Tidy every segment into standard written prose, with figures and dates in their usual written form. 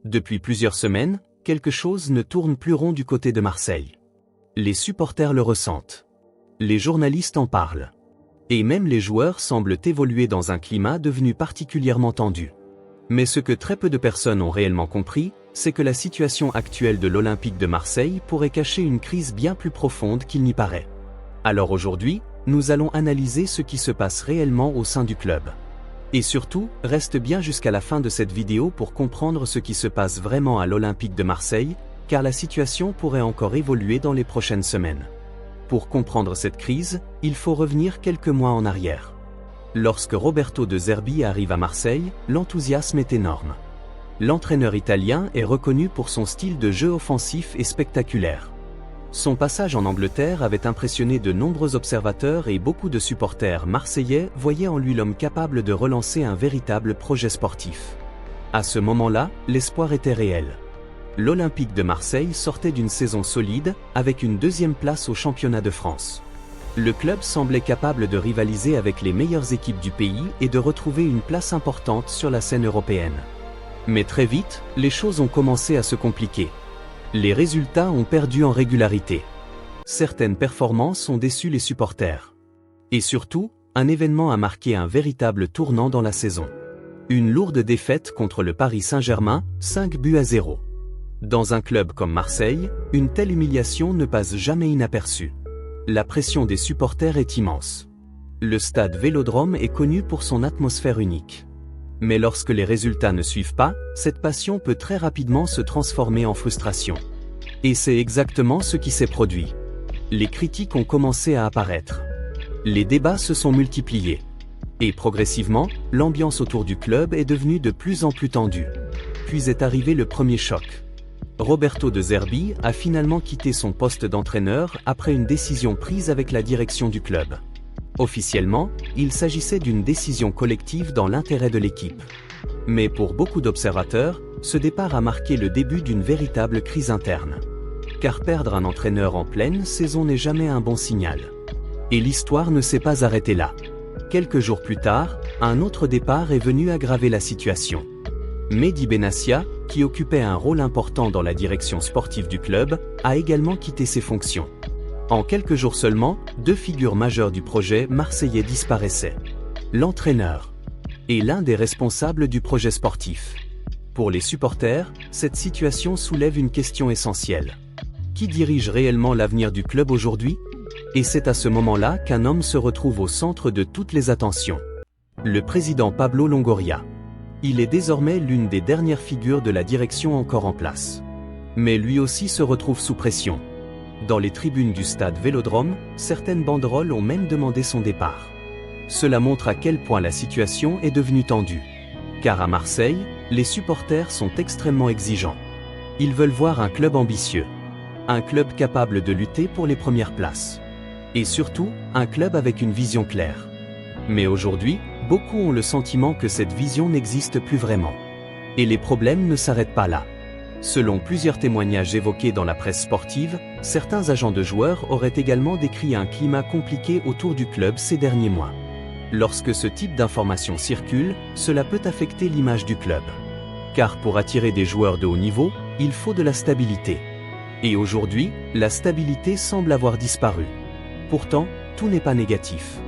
Depuis plusieurs semaines, quelque chose ne tourne plus rond du côté de Marseille. Les supporters le ressentent. Les journalistes en parlent. Et même les joueurs semblent évoluer dans un climat devenu particulièrement tendu. Mais ce que très peu de personnes ont réellement compris, c'est que la situation actuelle de l'Olympique de Marseille pourrait cacher une crise bien plus profonde qu'il n'y paraît. Alors aujourd'hui, nous allons analyser ce qui se passe réellement au sein du club. Et surtout, reste bien jusqu'à la fin de cette vidéo pour comprendre ce qui se passe vraiment à l'Olympique de Marseille, car la situation pourrait encore évoluer dans les prochaines semaines. Pour comprendre cette crise, il faut revenir quelques mois en arrière. Lorsque Roberto De Zerbi arrive à Marseille, l'enthousiasme est énorme. L'entraîneur italien est reconnu pour son style de jeu offensif et spectaculaire. Son passage en Angleterre avait impressionné de nombreux observateurs et beaucoup de supporters marseillais voyaient en lui l'homme capable de relancer un véritable projet sportif. À ce moment-là, l'espoir était réel. L'Olympique de Marseille sortait d'une saison solide, avec une deuxième place au championnat de France. Le club semblait capable de rivaliser avec les meilleures équipes du pays et de retrouver une place importante sur la scène européenne. Mais très vite, les choses ont commencé à se compliquer. Les résultats ont perdu en régularité. Certaines performances ont déçu les supporters. Et surtout, un événement a marqué un véritable tournant dans la saison. Une lourde défaite contre le Paris Saint-Germain, 5-0. Dans un club comme Marseille, une telle humiliation ne passe jamais inaperçue. La pression des supporters est immense. Le stade Vélodrome est connu pour son atmosphère unique. Mais lorsque les résultats ne suivent pas, cette passion peut très rapidement se transformer en frustration. Et c'est exactement ce qui s'est produit. Les critiques ont commencé à apparaître. Les débats se sont multipliés. Et progressivement, l'ambiance autour du club est devenue de plus en plus tendue. Puis est arrivé le premier choc. Roberto De Zerbi a finalement quitté son poste d'entraîneur après une décision prise avec la direction du club. Officiellement, il s'agissait d'une décision collective dans l'intérêt de l'équipe. Mais pour beaucoup d'observateurs, ce départ a marqué le début d'une véritable crise interne. Car perdre un entraîneur en pleine saison n'est jamais un bon signal. Et l'histoire ne s'est pas arrêtée là. Quelques jours plus tard, un autre départ est venu aggraver la situation. Mehdi Benassia, qui occupait un rôle important dans la direction sportive du club, a également quitté ses fonctions. En quelques jours seulement, deux figures majeures du projet marseillais disparaissaient. L'entraîneur et l'un des responsables du projet sportif. Pour les supporters, cette situation soulève une question essentielle. Qui dirige réellement l'avenir du club aujourd'hui? Et c'est à ce moment-là qu'un homme se retrouve au centre de toutes les attentions. Le président Pablo Longoria. Il est désormais l'une des dernières figures de la direction encore en place. Mais lui aussi se retrouve sous pression. Dans les tribunes du stade Vélodrome, certaines banderoles ont même demandé son départ. Cela montre à quel point la situation est devenue tendue. Car à Marseille, les supporters sont extrêmement exigeants. Ils veulent voir un club ambitieux. Un club capable de lutter pour les premières places. Et surtout, un club avec une vision claire. Mais aujourd'hui, beaucoup ont le sentiment que cette vision n'existe plus vraiment. Et les problèmes ne s'arrêtent pas là. Selon plusieurs témoignages évoqués dans la presse sportive, certains agents de joueurs auraient également décrit un climat compliqué autour du club ces derniers mois. Lorsque ce type d'informations circule, cela peut affecter l'image du club. Car pour attirer des joueurs de haut niveau, il faut de la stabilité. Et aujourd'hui, la stabilité semble avoir disparu. Pourtant, tout n'est pas négatif.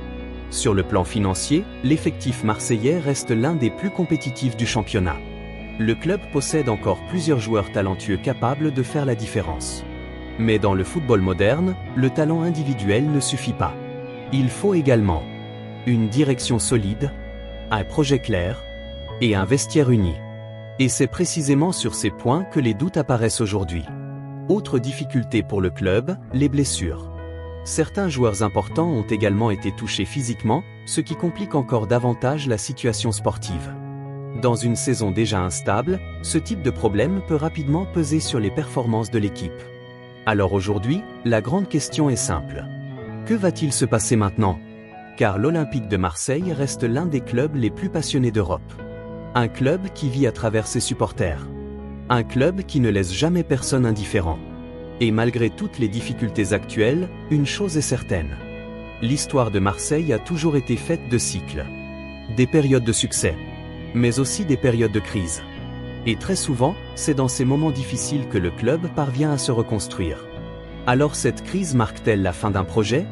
Sur le plan financier, l'effectif marseillais reste l'un des plus compétitifs du championnat. Le club possède encore plusieurs joueurs talentueux capables de faire la différence. Mais dans le football moderne, le talent individuel ne suffit pas. Il faut également une direction solide, un projet clair et un vestiaire uni. Et c'est précisément sur ces points que les doutes apparaissent aujourd'hui. Autre difficulté pour le club, les blessures. Certains joueurs importants ont également été touchés physiquement, ce qui complique encore davantage la situation sportive. Dans une saison déjà instable, ce type de problème peut rapidement peser sur les performances de l'équipe. Alors aujourd'hui, la grande question est simple. Que va-t-il se passer maintenant? Car l'Olympique de Marseille reste l'un des clubs les plus passionnés d'Europe. Un club qui vit à travers ses supporters. Un club qui ne laisse jamais personne indifférent. Et malgré toutes les difficultés actuelles, une chose est certaine. L'histoire de Marseille a toujours été faite de cycles. Des périodes de succès, mais aussi des périodes de crise. Et très souvent, c'est dans ces moments difficiles que le club parvient à se reconstruire. Alors cette crise marque-t-elle la fin d'un projet?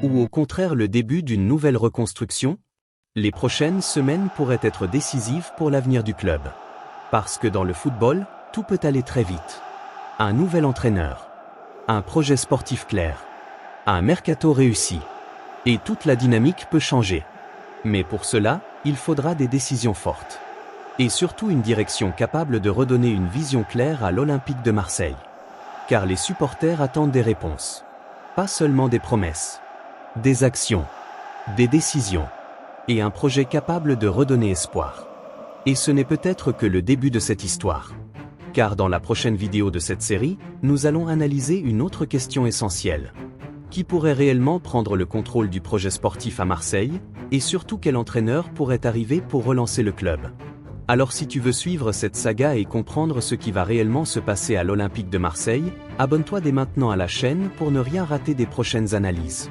Ou au contraire le début d'une nouvelle reconstruction? Les prochaines semaines pourraient être décisives pour l'avenir du club. Parce que dans le football, tout peut aller très vite. Un nouvel entraîneur. Un projet sportif clair. Un mercato réussi. Et toute la dynamique peut changer. Mais pour cela, il faudra des décisions fortes. Et surtout une direction capable de redonner une vision claire à l'Olympique de Marseille. Car les supporters attendent des réponses. Pas seulement des promesses. Des actions. Des décisions. Et un projet capable de redonner espoir. Et ce n'est peut-être que le début de cette histoire. Car dans la prochaine vidéo de cette série, nous allons analyser une autre question essentielle. Qui pourrait réellement prendre le contrôle du projet sportif à Marseille, et surtout quel entraîneur pourrait arriver pour relancer le club? Alors si tu veux suivre cette saga et comprendre ce qui va réellement se passer à l'Olympique de Marseille, abonne-toi dès maintenant à la chaîne pour ne rien rater des prochaines analyses.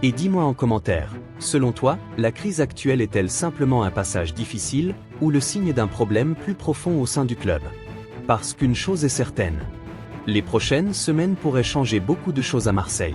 Et dis-moi en commentaire, selon toi, la crise actuelle est-elle simplement un passage difficile, ou le signe d'un problème plus profond au sein du club? Parce qu'une chose est certaine. Les prochaines semaines pourraient changer beaucoup de choses à Marseille.